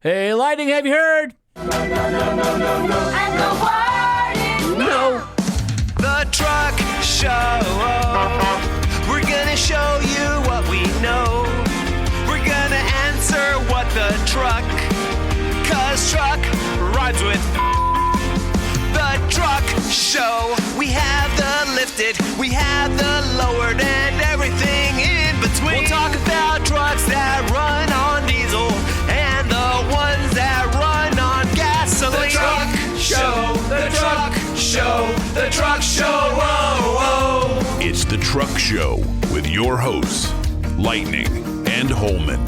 Hey, Lightning, have you heard? No. The Truck Show. We're gonna show you what we know. We're gonna answer what the truck. 'Cause truck rhymes with the Truck Show. We have the lifted, we have the lowered, and everything in between. We'll talk about trucks that run on diesel and the ones that run on gasoline. The Truck Show, the Truck Show, the Truck Show. Whoa, whoa. It's the Truck Show with your hosts, Lightning and Holman.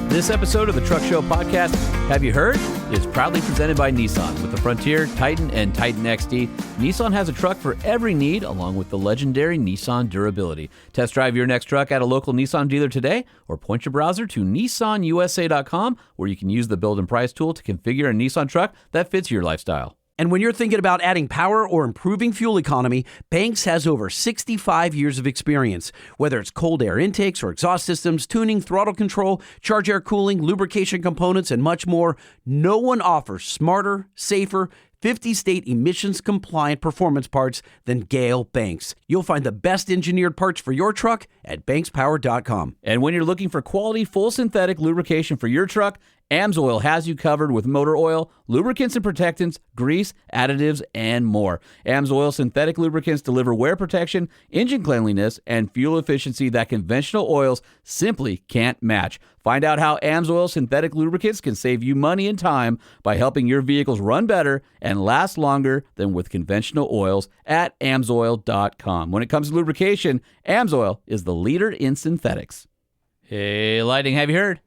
This episode of the Truck Show podcast, Have You Heard? Is proudly presented by Nissan. With the Frontier, Titan, and Titan XD, Nissan has a truck for every need, along with the legendary Nissan durability. Test drive your next truck at a local Nissan dealer today, or point your browser to nissanusa.com, where you can use the build and price tool to configure a Nissan truck that fits your lifestyle. And when you're thinking about adding power or improving fuel economy, Banks has over 65 years of experience. Whether it's cold air intakes or exhaust systems, tuning, throttle control, charge air cooling, lubrication components, and much more, no one offers smarter, safer, 50-state emissions-compliant performance parts than Gale Banks. You'll find the best engineered parts for your truck at bankspower.com. And when you're looking for quality, full synthetic lubrication for your truck, AMSOIL has you covered with motor oil, lubricants and protectants, grease, additives, and more. AMSOIL synthetic lubricants deliver wear protection, engine cleanliness, and fuel efficiency that conventional oils simply can't match. Find out how AMSOIL synthetic lubricants can save you money and time by helping your vehicles run better and last longer than with conventional oils at AMSOIL.com. When it comes to lubrication, AMSOIL is the leader in synthetics. Hey, Lightning, have you heard?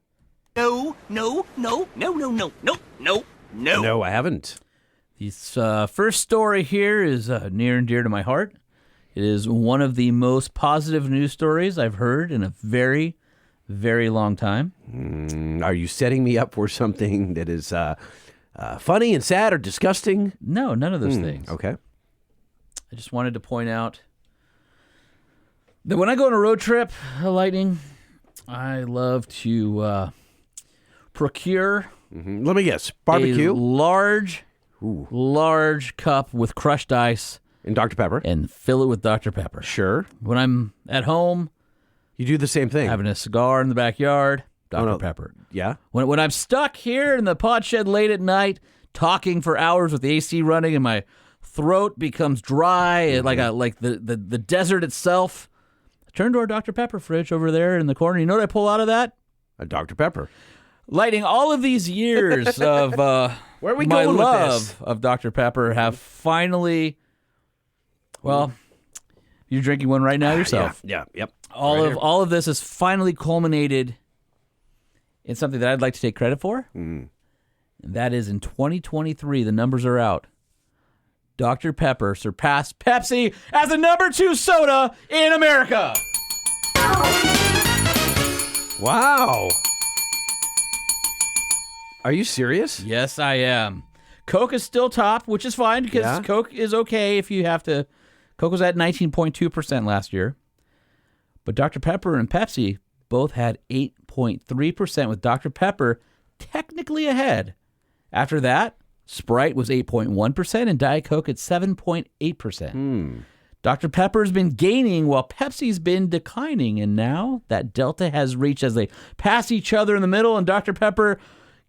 No. No, I haven't. This first story here is near and dear to my heart. It is one of the most positive news stories I've heard in a very, very long time. Are you setting me up for something that is funny and sad or disgusting? No, none of those things. Okay. I just wanted to point out that when I go on a road trip, Lightning, I love to procure Let me guess. Barbecue? a large cup with crushed ice And Dr. Pepper? and fill it with Dr. Pepper. Sure. When I'm at home, You do the same thing. having a cigar in the backyard, Dr. no. Pepper. Yeah? When I'm stuck here in the pod shed late at night, talking for hours with the AC running and my throat becomes dry, like the desert itself, I turn to our Dr. Pepper fridge over there in the corner. You know what I pull out of that? A Dr. Pepper. Lightning, all of these years of Where are we my going with love this? of Dr. Pepper have finally, well, you're drinking one right now yourself. Yeah. Yep. All of this has finally culminated in something that I'd like to take credit for. And that is in 2023, the numbers are out. Dr. Pepper surpassed Pepsi as the number 2 soda in America. Wow. Are you serious? Yes, I am. Coke is still top, which is fine because Yeah. Coke is okay if you have to. Coke was at 19.2% last year. But Dr. Pepper and Pepsi both had 8.3%, with Dr. Pepper technically ahead. After that, Sprite was 8.1% and Diet Coke at 7.8%. Dr. Pepper's been gaining while Pepsi's been declining, and now that delta has reached as they pass each other in the middle, and Dr. Pepper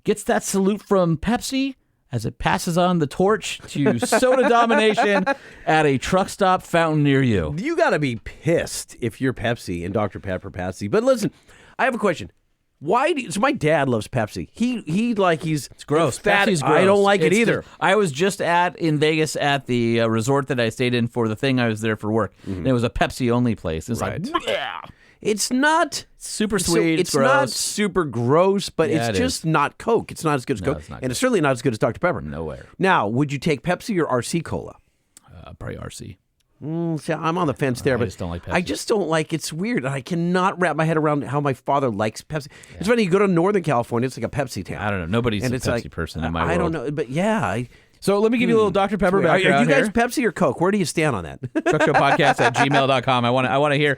gets that salute from Pepsi as it passes on the torch to soda domination at a truck stop fountain near you. You got to be pissed if you're Pepsi and Dr. Pepper Pepsi. But listen, I have a question. So my dad loves Pepsi. He's It's gross. fat. Pepsi's gross. I don't like it It's either. I was just in Vegas at the resort that I stayed in for the thing I was there for work. And it was a Pepsi only place. It's Right. like, bleh. It's not Super so sweet. it's gross. not super gross, but Yeah, it's it just not Coke. It's not as good as Coke, it's not and it's certainly not as good as Dr. Pepper. Nowhere. Now, would you take Pepsi or RC Cola? Probably RC. See, I'm on the fence there, I but just don't like Pepsi. I just don't like. It's weird. I cannot wrap my head around how my father likes Pepsi. Yeah. It's funny. You go to Northern California, it's like a Pepsi town. I don't know. Nobody's and a it's Pepsi like, person in my world. I don't know, but yeah. So let me give you a little Dr. Pepper Are you background guys here. Pepsi or Coke? Where do you stand on that? truckshowpodcast@gmail.com. I want to hear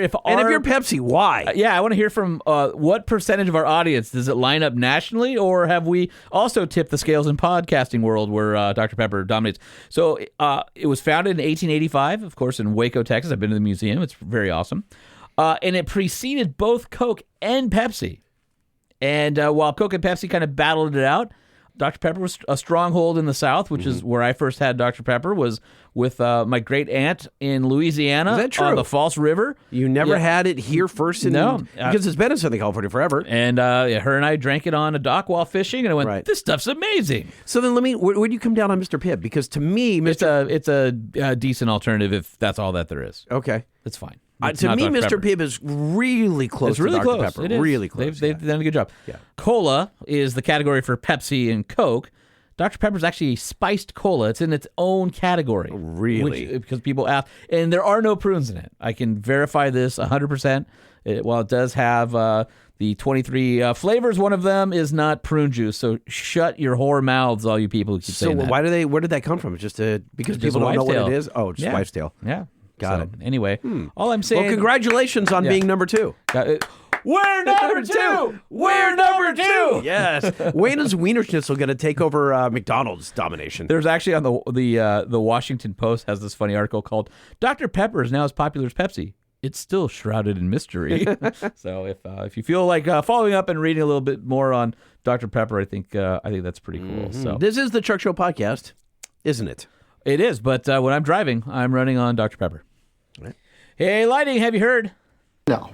if And if you're Pepsi, why? I want to hear from what percentage of our audience does it line up nationally, or have we also tipped the scales in podcasting world where Dr. Pepper dominates? So it was founded in 1885, of course, in Waco, Texas. I've been to the museum. It's very awesome. And it preceded both Coke and Pepsi. And while Coke and Pepsi kind of battled it out, Dr. Pepper was a stronghold in the South, which is where I first had Dr. Pepper, was with my great aunt in Louisiana. Is that true? On the False River. You never had it here first? No. Because it's been in Southern California forever. And her and I drank it on a dock while fishing, and I went, Right. this stuff's amazing. So then where do you come down on Mr. Pibb? Because to me, It's a decent alternative if that's all that there is. Okay. It's fine. To It's not me, Dr. Mr. Pepper. Pibb is really close It's really to Dr. close. Pepper. It is. Really close. They've done a good job. Yeah. Cola is the category for Pepsi and Coke. Dr. Pepper's actually spiced cola. It's in its own category. Really? Because people ask. And there are no prunes in it. I can verify this 100%. While it does have the 23 flavors, one of them is not prune juice. So shut your whore mouths, all you people who keep saying that. Where did that come from? Because Just people a don't know wives' what tale. it is? Oh, just Yeah. wives' tale. Yeah. Got it. Anyway, all I'm saying. Well, congratulations on being number 2. We're number 2! We're number 2! Yes. When is Wiener Schnitzel going to take over McDonald's domination? There's actually on the Washington Post has this funny article called "Dr. Pepper is now as popular as Pepsi. It's still shrouded in mystery." So if you feel like following up and reading a little bit more on Dr. Pepper, I think that's pretty cool. So This is the Truck Show podcast, isn't it? it is. But when I'm driving, I'm running on Dr. Pepper. Right. Hey, Lightning, have you heard? No.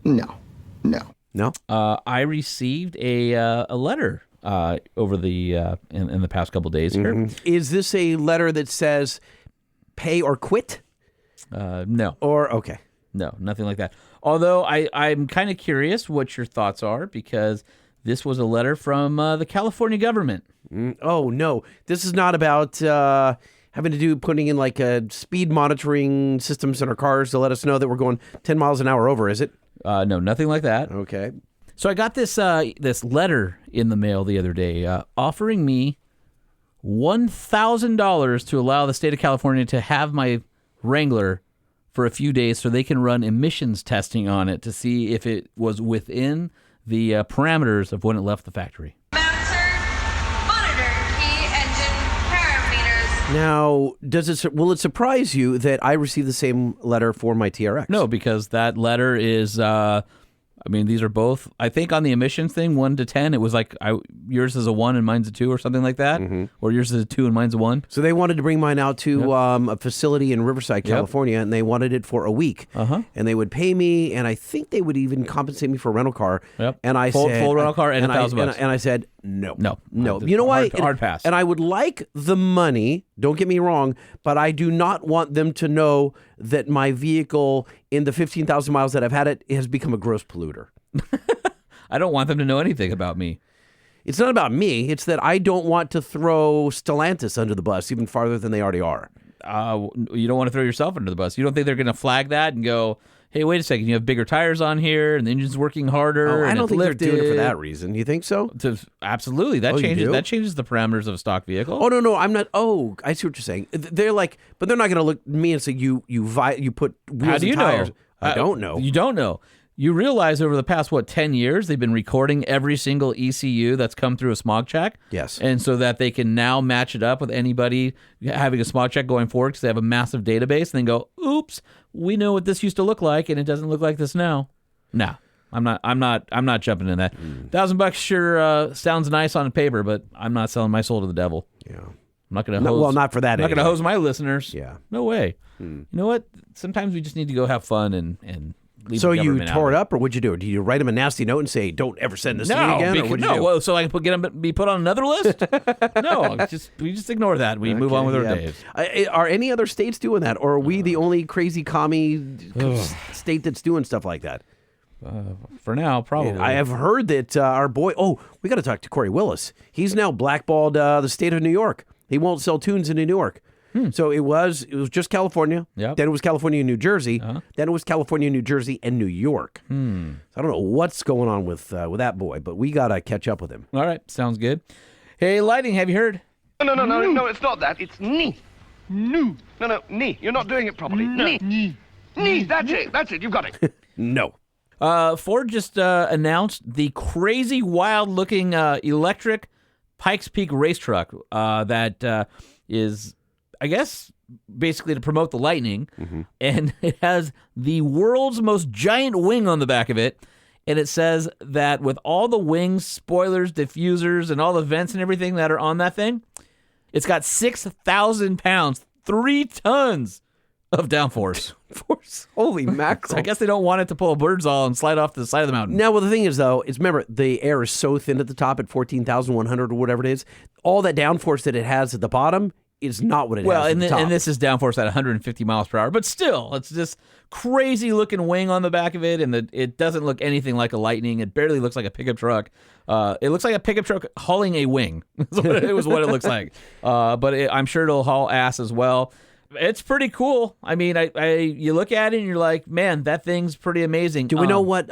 No? I received a letter over the in the past couple days here. Is this a letter that says pay or quit? No. Or, okay. No, nothing like that. Although I'm kind of curious what your thoughts are, because this was a letter from the California government. Oh, no. This is not about having to do putting in like speed monitoring systems in our cars to let us know that we're going 10 miles an hour over, is it? No, nothing like that. Okay. So I got this this letter in the mail the other day offering me $1,000 to allow the state of California to have my Wrangler for a few days so they can run emissions testing on it to see if it was within the parameters of when it left the factory. Monitor key engine parameters. Now, will it surprise you that I received the same letter for my TRX? No, because that letter is, these are both, I think on the emissions thing, 1 to 10, it was like yours is a 1 and mine's a 2 or something like that. Or yours is a 2 and mine's a 1. So they wanted to bring mine out to a facility in Riverside, California, and they wanted it for a week. And they would pay me, and I think they would even compensate me for a rental car. Yep. And I Full said, rental car and $1,000. And I said, no. No. You know why? Hard pass. And I would like the money, don't get me wrong, but I do not want them to know that my vehicle in the 15,000 miles that I've had it has become a gross polluter. I don't want them to know anything about me. It's not about me. It's that I don't want to throw Stellantis under the bus even farther than they already are. You don't want to throw yourself under the bus. You don't think they're going to flag that and go, hey, wait a second, you have bigger tires on here and the engine's working harder. I and don't it's think they're doing it for lifted. that reason. You think so? Absolutely. That Oh, you changes do? that changes the parameters of a stock vehicle. Oh, no, I'm not. Oh, I see what you're saying. They're like, but they're not going to look at me and say, you put wheels How do you and tires. know? I don't know. You don't know. You realize over the past, 10 years, they've been recording every single ECU that's come through a smog check? Yes. And so that they can now match it up with anybody having a smog check going forward because they have a massive database and then go, oops, we know what this used to look like and it doesn't look like this now. No, I'm not jumping in that. $1,000 sure sounds nice on paper, but I'm not selling my soul to the devil. Yeah. I'm not going to hose. Well, not for that. I'm not going to anyway. hose my listeners. Yeah. No way. You know what? Sometimes we just need to go have fun and leave So the you government tore out. it up, or what'd you do? Did you write him a nasty note and say, "Don't ever send this to me No, again"? Or because, what'd you no. do? Well, so I can be put on another list. No, we just ignore that. We move on with our Yeah. days. Are any other states doing that, or are we the only crazy commie state that's doing stuff like that? For now, probably. I have heard that our boy. Oh, we got to talk to Corey Willis. He's now blackballed the state of New York. He won't sell tunes in New York. So it was just California. Yep. Then it was California and New Jersey. Then it was California, New Jersey, and New York. So I don't know what's going on with that boy, but we got to catch up with him. All right, sounds good. Hey, Lightning, have you heard? No, it's not that. It's knee. No, knee. You're not doing it properly. Knee. Knee, that's it. You've got it. No. Ford just announced the crazy, wild-looking electric Pikes Peak race truck that is, I guess, basically to promote the Lightning. And it has the world's most giant wing on the back of it. And it says that with all the wings, spoilers, diffusers, and all the vents and everything that are on that thing, it's got 6,000 pounds, 3 tons of downforce. Holy mackerel. So I guess they don't want it to pull a birdsall and slide off the side of the mountain. Now, well, the thing is, though, is remember, the air is so thin at the top at 14,100 or whatever it is. All that downforce that it has at the bottom is not what it has at the top. And this is downforce at 150 miles per hour. But still, it's this crazy-looking wing on the back of it, and it doesn't look anything like a Lightning. It barely looks like a pickup truck. It looks like a pickup truck hauling a wing. It was what it looks like. But I'm sure it'll haul ass as well. It's pretty cool. I mean, you look at it and you're like, man, that thing's pretty amazing. Do we know what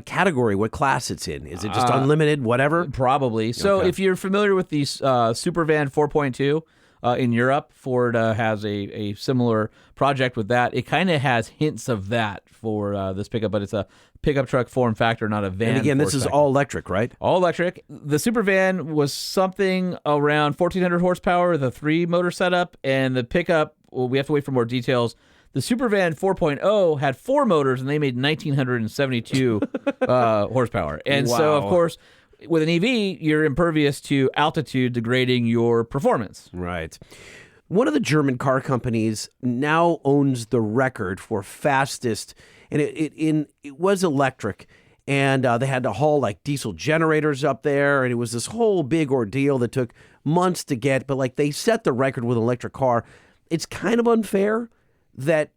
category, what class it's in? Is it just unlimited, whatever? Probably. So if you're familiar with the Supervan 4.2 in Europe, Ford has a similar project with that. It kind of has hints of that for this pickup, but it's a pickup truck form factor, not a van. And again, this is all electric, right? All electric. The Supervan was something around 1,400 horsepower with a 3-motor setup, and the pickup, well, we have to wait for more details. The Supervan 4.0 had 4 motors, and they made 1,972 horsepower. And so, of course, with an EV, you're impervious to altitude degrading your performance. Right. One of the German car companies now owns the record for fastest, and it was electric, and they had to haul like diesel generators up there, and it was this whole big ordeal that took months to get, but like they set the record with an electric car. It's kind of unfair that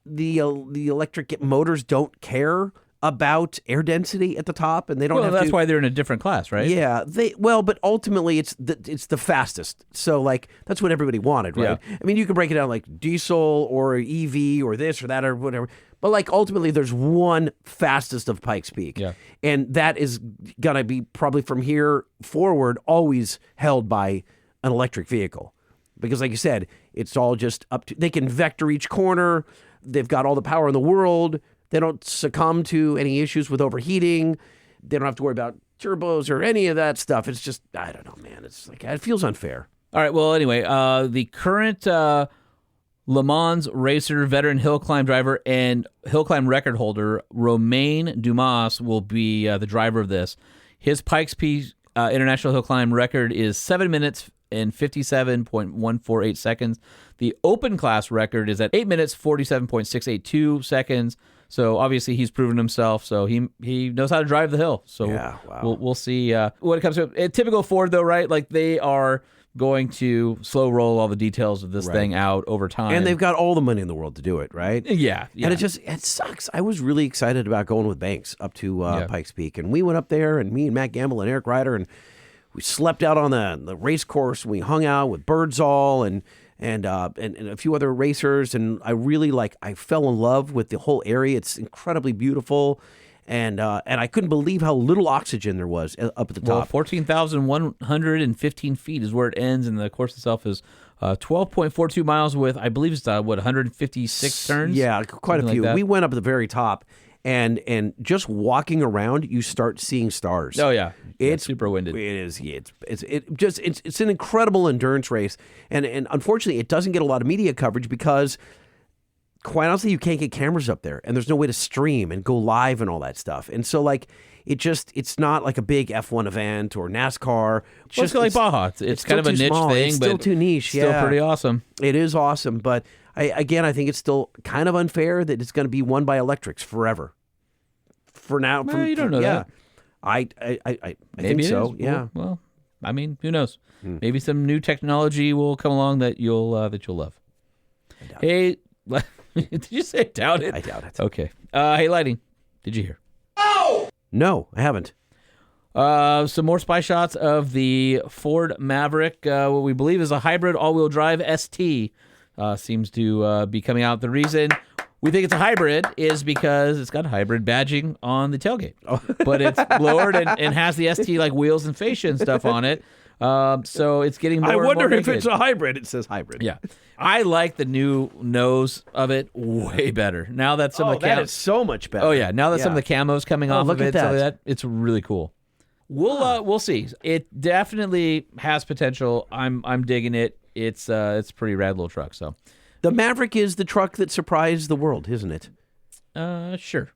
the electric motors don't care about air density at the top, and they don't. Well, have that's to, why they're in a different class, right? Yeah, but ultimately it's the fastest. So like that's what everybody wanted, right? Yeah. I mean, you can break it down like diesel or EV or this or that or whatever, but like ultimately there's one fastest of Pikes Peak, and that is gonna be probably from here forward always held by an electric vehicle. Because like you said, it's all just up to, they can vector each corner. They've got all the power in the world. They don't succumb to any issues with overheating. They don't have to worry about turbos or any of that stuff. It's just, I don't know, man. It's like, it feels unfair. All right. Well, anyway, the current Le Mans racer, veteran hill climb driver, and hill climb record holder, Romain Dumas, will be the driver of this. His Pikes Peak International Hill Climb record is 7 minutes and 57.148 seconds. The open class record is at 8 minutes, 47.682 seconds. So obviously he's proven himself. So he knows how to drive the hill. So we'll see when it comes to it. Typical Ford though, right? Like they are going to slow roll all the details of this thing out over time. And they've got all the money in the world to do it, right? Yeah. And it sucks. I was really excited about going with Banks up to Pikes Peak. And we went up there, and me and Matt Gamble and Eric Ryder, and we slept out on the race course. We hung out with Birdsall and a few other racers. And I really I fell in love with the whole area. It's incredibly beautiful. And I couldn't believe how little oxygen there was up at the top. Well, 14,115 feet is where it ends, and the course itself is 12.42 miles with, I believe it's 156 turns? Yeah, quite a few. Like we went up at the very top, and just walking around, you start seeing stars. Oh yeah, it's super winded. It is. Yeah, it's an incredible endurance race, and unfortunately, it doesn't get a lot of media coverage because, quite honestly, you can't get cameras up there, and there's no way to stream and go live and all that stuff. And so, it's not like a big F1 event or NASCAR. It's just like Baja. It's kind of a niche small. thing, it's but still too niche. Still pretty awesome. It is awesome, but I think it's still kind of unfair that it's going to be won by electrics forever. For now, you don't know that. I Maybe think so. Is. Yeah. Well, I mean, who knows? Maybe some new technology will come along that you'll love. Hey. Did you say doubt it? I doubt it. Okay. Hey, Lighting. Did you hear? No, I haven't. Some more spy shots of the Ford Maverick, what we believe is a hybrid all-wheel drive ST, seems to be coming out. The reason we think it's a hybrid is because it's got hybrid badging on the tailgate. But it's lowered and has the ST like wheels and fascia and stuff on it. So it's getting more I and wonder more if it's a hybrid. It says hybrid. Yeah. I like the new nose of it way better. Now that some of the that is so much better. Oh yeah, now that some of the camos coming off look of at it, some of that. that, it's really cool. We'll see. It definitely has potential. I'm digging it. It's a pretty rad little truck. So The Maverick is the truck that surprised the world, isn't it? sure.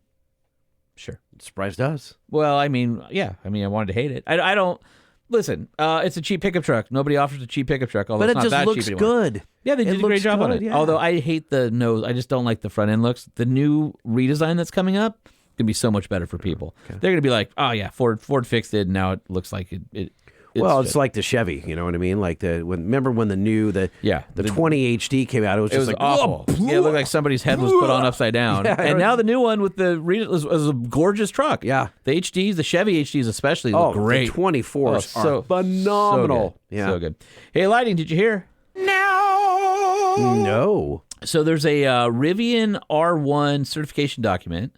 It surprised us. Well, I mean, yeah. I mean, I wanted to hate it. I don't listen. It's a cheap pickup truck. Nobody offers a cheap pickup truck. Although But it's it not just that looks cheap anymore. good. Yeah, they did a great looks job on good, it. yeah. Although I hate the nose. I just don't like the front end looks. The new redesign that's coming up going to be so much better for people. They're going to be like, oh yeah, Ford fixed it, and now it looks like it's It's like the Chevy, you know what I mean? Like remember when the 20 HD came out? It was It just was like awful. Yeah, it looked like somebody's head was put on upside down. Yeah, and now the new one with the was a gorgeous truck. Yeah. The HDs, the Chevy HDs especially, look great. The 24s Oh, are phenomenal. So good. So good. Hey, Lightning, did you hear? No. So there's a Rivian R1 certification document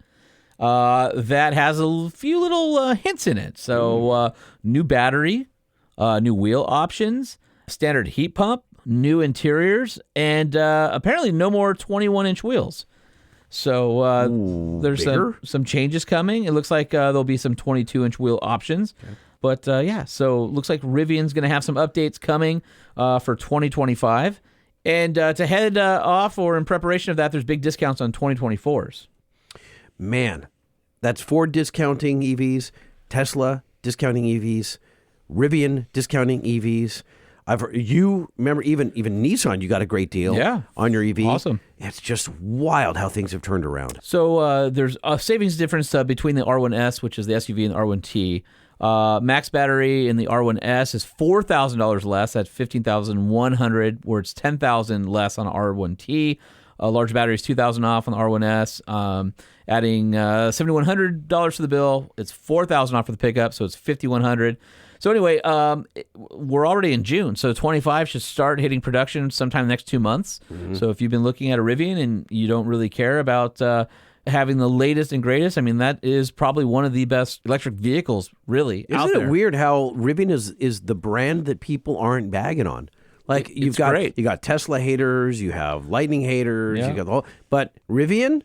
that has a few little hints in it. So new battery, new wheel options, standard heat pump, new interiors, and apparently no more 21-inch wheels. So there's some changes coming. It looks like there'll be some 22-inch wheel options. Okay. But yeah, so looks like Rivian's going to have some updates coming for 2025. And to head off or in preparation of that, there's big discounts on 2024s. Man, that's Ford discounting EVs, Tesla discounting EVs, Rivian discounting EVs. You remember even Nissan, you got a great deal on your EV. Awesome. It's just wild how things have turned around. So there's a savings difference between the R1S, which is the SUV, and the R1T. Max battery in the R1S is $4,000 less at $15,100, where it's $10,000 less on R1T. Large battery is $2,000 off on the R1S. Adding $7,100 to the bill, it's $4,000 off for the pickup, so it's $5,100. So anyway, we're already in June, so 25 should start hitting production sometime next 2 months. Mm-hmm. So if you've been looking at a Rivian and you don't really care about having the latest and greatest, I mean, that is probably one of the best electric vehicles really out there. Isn't it weird how Rivian is the brand that people aren't bagging on? Like you got Tesla haters, you have Lightning haters, you got the whole, but Rivian,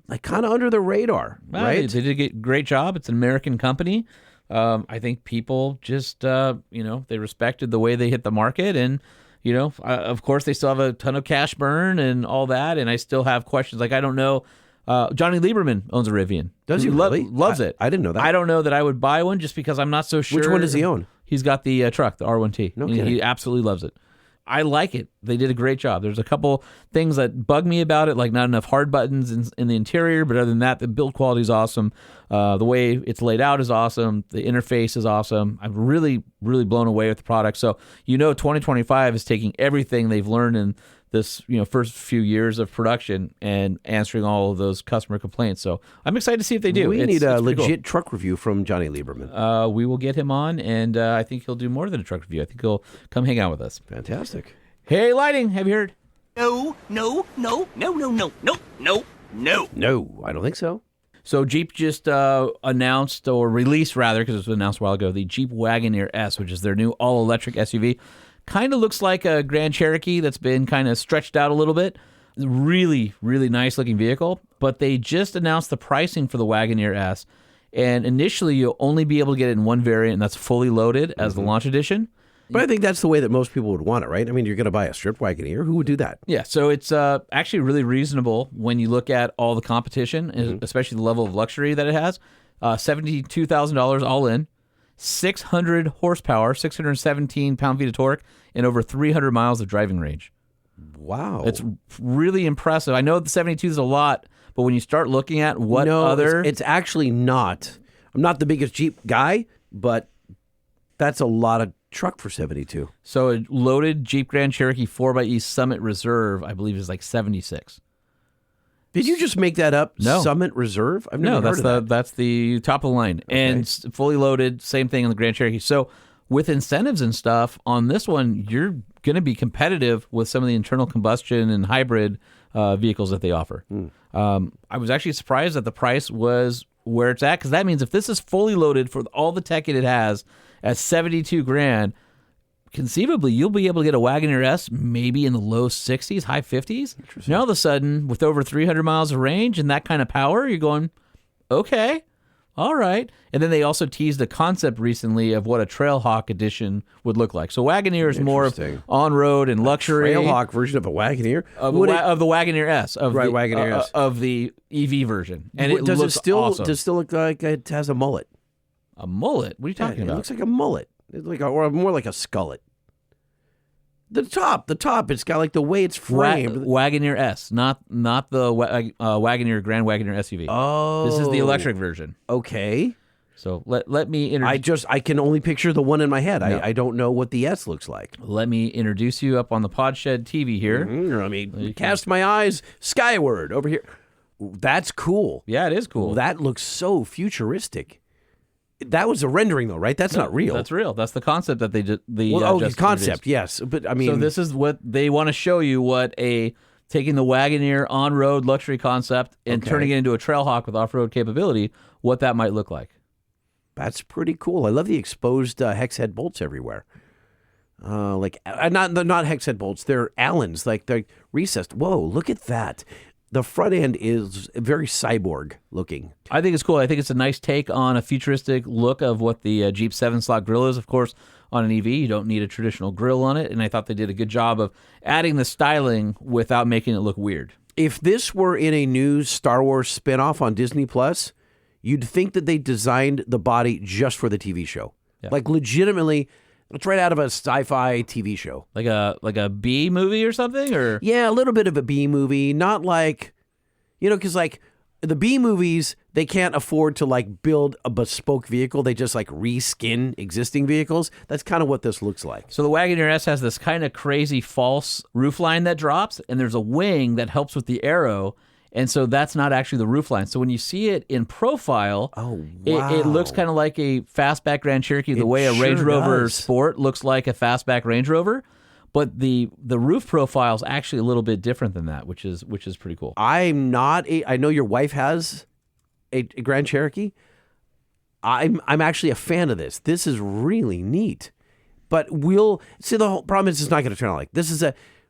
like kind of under the radar, right? They did a great job. It's an American company. I think people just, they respected the way they hit the market, and of course they still have a ton of cash burn and all that. And I still have questions. Like I don't know. Johnny Lieberman owns a Rivian. Does he really? Loves it. I didn't know that. I don't know that I would buy one just because I'm not so sure. Which one does he own? He's got the truck, the R1T. No kidding. He absolutely loves it. I like it. They did a great job. There's a couple things that bug me about it, like not enough hard buttons in the interior, but other than that, the build quality is awesome. The way it's laid out is awesome. The interface is awesome. I'm really, really blown away with the product. So, 2025 is taking everything they've learned in this, first few years of production and answering all of those customer complaints. So I'm excited to see if they do. We need a legit truck review from Johnny Lieberman. We will get him on, and I think he'll do more than a truck review. I think he'll come hang out with us. Fantastic. Hey, Lighting, have you heard? No, I don't think so. So Jeep just announced, or released rather, because it was announced a while ago, the Jeep Wagoneer S, which is their new all-electric SUV. Kind of looks like a Grand Cherokee that's been kind of stretched out a little bit. Really, really nice looking vehicle. But they just announced the pricing for the Wagoneer S. And initially, you'll only be able to get it in one variant, and that's fully loaded as the launch edition. But I think that's the way that most people would want it, right? I mean, you're going to buy a stripped Wagoneer. Who would do that? Yeah, so it's actually really reasonable when you look at all the competition, especially the level of luxury that it has. $72,000 all in. 600 horsepower, 617 pound-feet of torque, and over 300 miles of driving range. Wow. It's really impressive. I know the 72 is a lot, but when you start looking at it's actually not. I'm not the biggest Jeep guy, but that's a lot of truck for 72. So a loaded Jeep Grand Cherokee 4xe Summit Reserve, I believe, is like 76. Did you just make that up? No. Summit Reserve? I've never heard of that. That's the top of the line. Okay. And fully loaded, same thing on the Grand Cherokee. So with incentives and stuff, on this one, you're going to be competitive with some of the internal combustion and hybrid vehicles that they offer. I was actually surprised that the price was where it's at, because that means if this is fully loaded for all the tech it has at $72,000, conceivably, you'll be able to get a Wagoneer S maybe in the low 60s, high 50s. Now, all of a sudden, with over 300 miles of range and that kind of power, you're going, okay, all right. And then they also teased a concept recently of what a Trailhawk edition would look like. So Wagoneer is more of on-road and luxury. Trailhawk version of a Wagoneer? Of the Wagoneer S. Wagoneer S. Of the EV version. And it does looks it still, awesome. Does it still look like it has a mullet? A mullet? What are you talking about? It looks like a mullet. It's like or more like a skullet. The top, it's got like the way it's framed. Wagoneer S, not the Wagoneer Grand Wagoneer SUV. Oh. This is the electric version. Okay. So let me introduce. I can only picture the one in my head. No. I don't know what the S looks like. Let me introduce you up on the Podshed TV here. Let me cast my eyes skyward over here. That's cool. Yeah, it is cool. That looks so futuristic. That was a rendering, though, right? That's not real. That's real. That's the concept that they did. The concept, yes. But I mean, so this is what they want to show you: taking the Wagoneer on-road luxury concept and turning it into a Trailhawk with off-road capability. What that might look like. That's pretty cool. I love the exposed hex head bolts everywhere. Not hex head bolts. They're Allens, like they're recessed. Whoa! Look at that. The front end is very cyborg looking. I think it's cool. I think it's a nice take on a futuristic look of what the Jeep 7-slot grill is. Of course, on an EV, you don't need a traditional grill on it, and I thought they did a good job of adding the styling without making it look weird. If this were in a new Star Wars spinoff on Disney Plus, you'd think that they designed the body just for the TV show. Yeah. Like legitimately, it's right out of a sci-fi TV show. Like a B movie or something? Or yeah, a little bit of a B movie. Not like, because like the B movies, they can't afford to like build a bespoke vehicle. They just like reskin existing vehicles. That's kind of what this looks like. So the Wagoneer S has this kind of crazy false roofline that drops, and there's a wing that helps with the arrow. And so that's not actually the roofline. So when you see it in profile, it looks kind of like a fastback Grand Cherokee, the way a Range Rover Sport looks like a fastback Range Rover. But the roof profile is actually a little bit different than that, which is pretty cool. I know your wife has a Grand Cherokee. I'm actually a fan of this. This is really neat. But the whole problem is it's not going to turn out like this.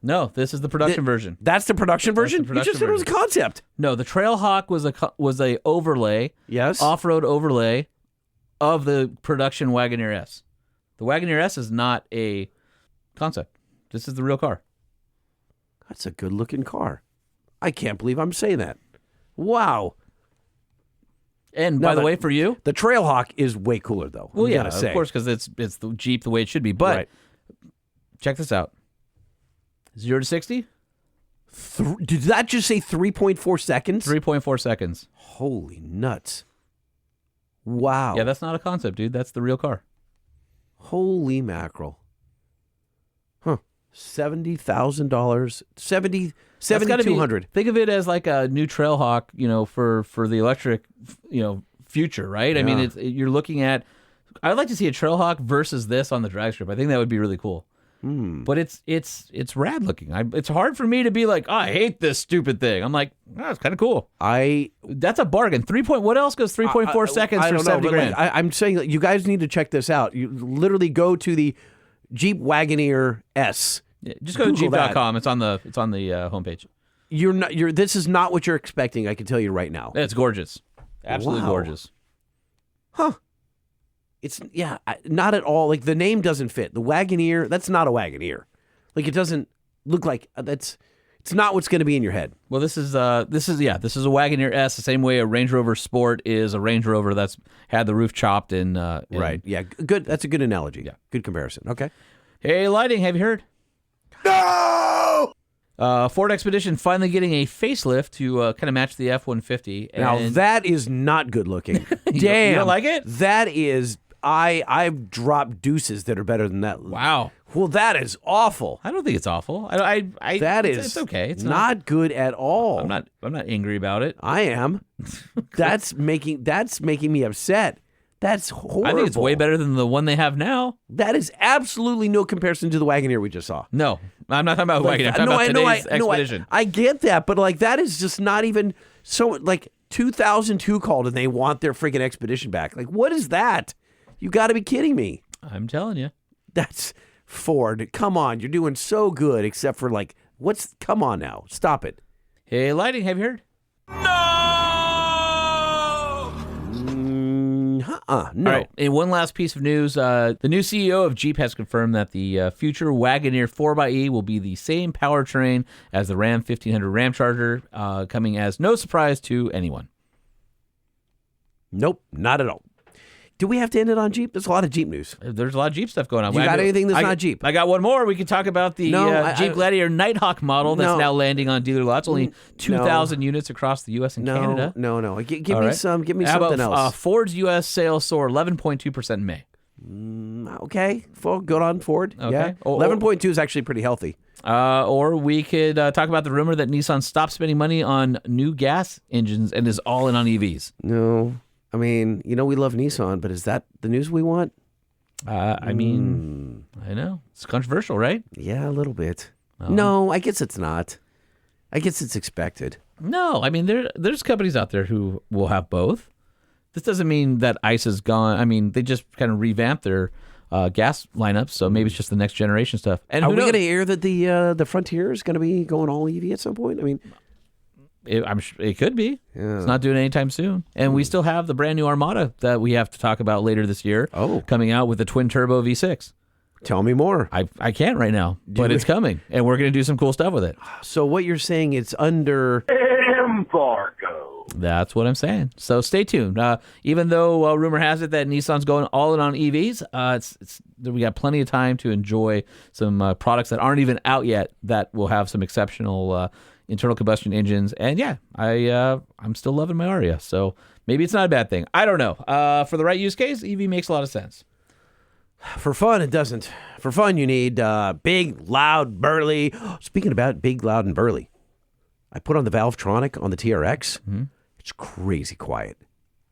No, this is the production version. That's the production version? You just said it was a concept. No, the Trailhawk was a overlay, yes, off-road overlay of the production Wagoneer S. The Wagoneer S is not a concept. This is the real car. That's a good-looking car. I can't believe I'm saying that. Wow. And by the way, for you, the Trailhawk is way cooler, though. Well, yeah, of course, because it's the Jeep the way it should be. But check this out. 0 to 60? Did that just say 3.4 seconds? 3.4 seconds. Holy nuts. Wow. Yeah, that's not a concept, dude. That's the real car. Holy mackerel. Huh. $70,000. $7,200. Think of it as like a new Trailhawk, for the electric, future, right? Yeah. I mean, you're looking at, I'd like to see a Trailhawk versus this on the drag strip. I think that would be really cool. But it's rad looking. It's hard for me to be like, I hate this stupid thing. I'm like, it's kind of cool. That's a bargain. What else goes 3.4 seconds for 70 grand? I'm saying that you guys need to check this out. You literally go to the Jeep Wagoneer S. Yeah, just go to Jeep.com. It's on the homepage. This is not what you're expecting. I can tell you right now. It's gorgeous. Absolutely gorgeous. Huh. It's, not at all. Like, the name doesn't fit. The Wagoneer, that's not a Wagoneer. Like, it doesn't look like, it's not what's going to be in your head. Well, this is a Wagoneer S, the same way a Range Rover Sport is a Range Rover that's had the roof chopped and right. Yeah, good. That's a good analogy. Yeah. Good comparison. Okay. Hey, Lighting, have you heard? No! Ford Expedition finally getting a facelift to kind of match the F-150. Now, that is not good looking. Damn. You don't like it? That is... I've dropped deuces that are better than that. Wow. Well, that is awful. I don't think it's awful. It's okay. It's not good at all. I'm not angry about it. I am. That's making me upset. That's horrible. I think it's way better than the one they have now. That is absolutely no comparison to the Wagoneer we just saw. No, I'm not talking about Wagoneer. I'm talking about today's Expedition. I get that, but like that is just not even so. Like 2002 called and they want their freaking Expedition back. Like what is that? You got to be kidding me. I'm telling you. That's Ford, come on. You're doing so good, except for like, come on now. Stop it. Hey, Lightning, have you heard? No. All right. And one last piece of news. The new CEO of Jeep has confirmed that the future Wagoneer 4xe will be the same powertrain as the Ram 1500 Ramcharger, coming as no surprise to anyone. Nope, not at all. Do we have to end it on Jeep? There's a lot of Jeep news. There's a lot of Jeep stuff going on. You got anything that's not Jeep? I got one more. We can talk about the Jeep Gladiator Nighthawk model that's now landing on dealer lots. Only 2,000 units across the U.S. and Canada. No. Give me something else. Ford's U.S. sales soar 11.2% in May. Okay. Good on Ford. Okay. Yeah. 11.2 is actually pretty healthy. Or we could talk about the rumor that Nissan stopped spending money on new gas engines and is all in on EVs. No. I mean, we love Nissan, but is that the news we want? I mean, I know. It's controversial, right? Yeah, a little bit. No, I guess it's not. I guess it's expected. No, I mean, there's companies out there who will have both. This doesn't mean that ICE is gone. I mean, they just kind of revamped their gas lineups, so maybe it's just the next generation stuff. And are we going to hear that the Frontier is going to be going all EV at some point? I mean... I'm sure it could be. Yeah. It's not doing it anytime soon. And we still have the brand new Armada that we have to talk about later this year. Coming out with the twin turbo V6. Tell me more. I can't right now, but it's coming. And we're going to do some cool stuff with it. So what you're saying, it's under embargo. That's what I'm saying. So stay tuned. Even though rumor has it that Nissan's going all in on EVs, we got plenty of time to enjoy some products that aren't even out yet that will have some exceptional internal combustion engines. And yeah, I'm still loving my Aria. So maybe it's not a bad thing. I don't know. For the right use case, EV makes a lot of sense. For fun, it doesn't. For fun, you need big, loud, burly. Speaking about big, loud, and burly, I put on the Valvetronic on the TRX. Mm-hmm. It's crazy quiet.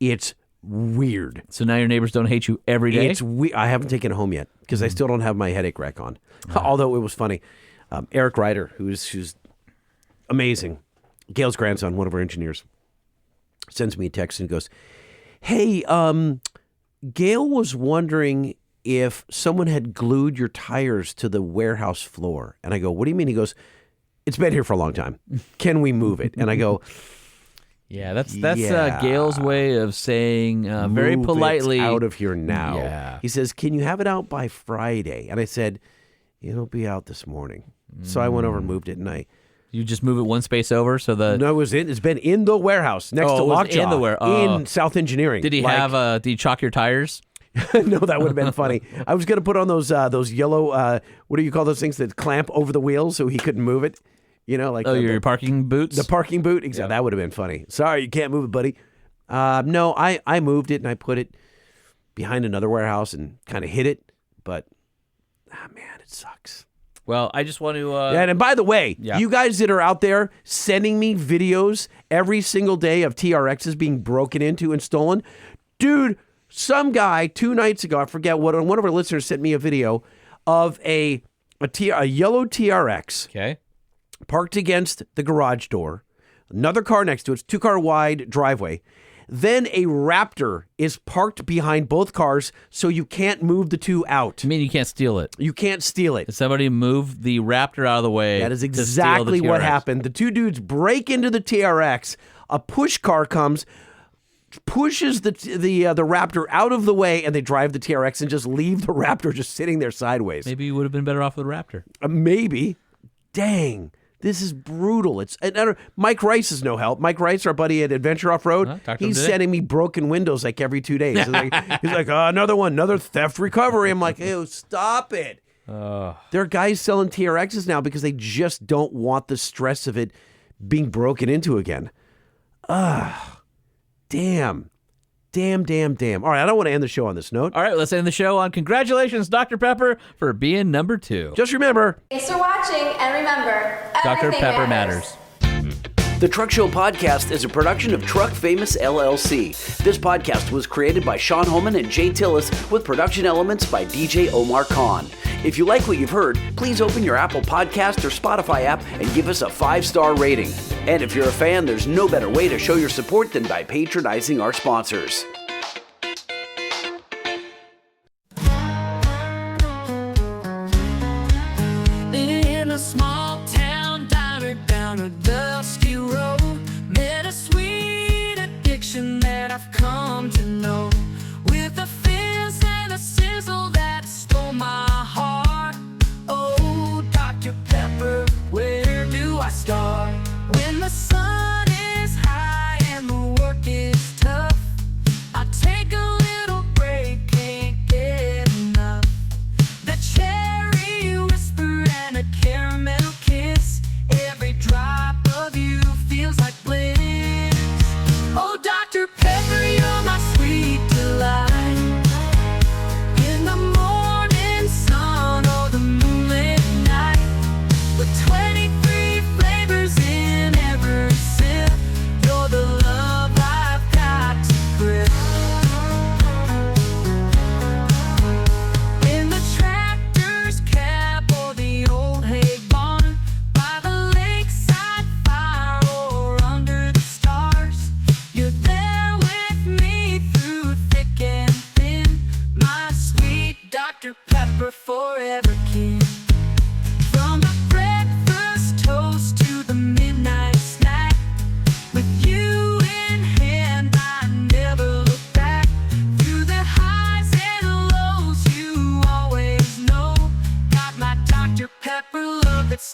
It's weird. So now your neighbors don't hate you every day? I haven't taken it home yet because I still don't have my headache rack on. Although it was funny. Eric Ryder, who's amazing, Gail's grandson, one of our engineers, sends me a text and goes, hey, Gail was wondering if someone had glued your tires to the warehouse floor. And I go, what do you mean? He goes, it's been here for a long time. Can we move it? And I go, yeah, that's Gail's way of saying very politely, out of here now. Yeah. He says, can you have it out by Friday? And I said, it'll be out this morning. So I went over and moved it, and you just move it one space over, so no, it's been in the warehouse next to Lockjaw in South Engineering. Did he did he chalk your tires? No, that would have been funny. I was going to put on those yellow, what do you call those things that clamp over the wheels so he couldn't move it? Your parking boots? The parking boot? Exactly. Yeah. That would have been funny. Sorry, you can't move it, buddy. No, I moved it and I put it behind another warehouse and kind of hid it, but man, it sucks. Well, I just want to... and by the way, you guys that are out there sending me videos every single day of TRXs being broken into and stolen, dude, some guy 2 nights ago, I forget what, one of our listeners sent me a video of a yellow TRX parked against the garage door, another car next to it, it's 2-car wide driveway. Then a Raptor is parked behind both cars, so you can't move the two out. You mean you can't steal it? You can't steal it. Did somebody move the Raptor out of the way? That is exactly what happened. The two dudes break into the TRX. A push car comes, pushes the Raptor out of the way, and they drive the TRX and just leave the Raptor just sitting there sideways. Maybe you would have been better off with the Raptor. Maybe. Dang. This is brutal. Mike Rice is no help. Mike Rice, our buddy at Adventure Off-Road, he's sending me broken windows like every 2 days. He's like, another one, another theft recovery. I'm like, ew, stop it. There are guys selling TRXs now because they just don't want the stress of it being broken into again. Damn. All right, I don't want to end the show on this note. All right, let's end the show on congratulations, Dr. Pepper, for being number 2. Just remember. Thanks for watching, and remember, Dr. Pepper matters. The Truck Show Podcast is a production of Truck Famous LLC. This podcast was created by Sean Holman and Jay Tillis with production elements by DJ Omar Khan. If you like what you've heard, please open your Apple Podcast or Spotify app and give us a 5-star rating. And if you're a fan, there's no better way to show your support than by patronizing our sponsors.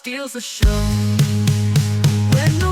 steals the show. When no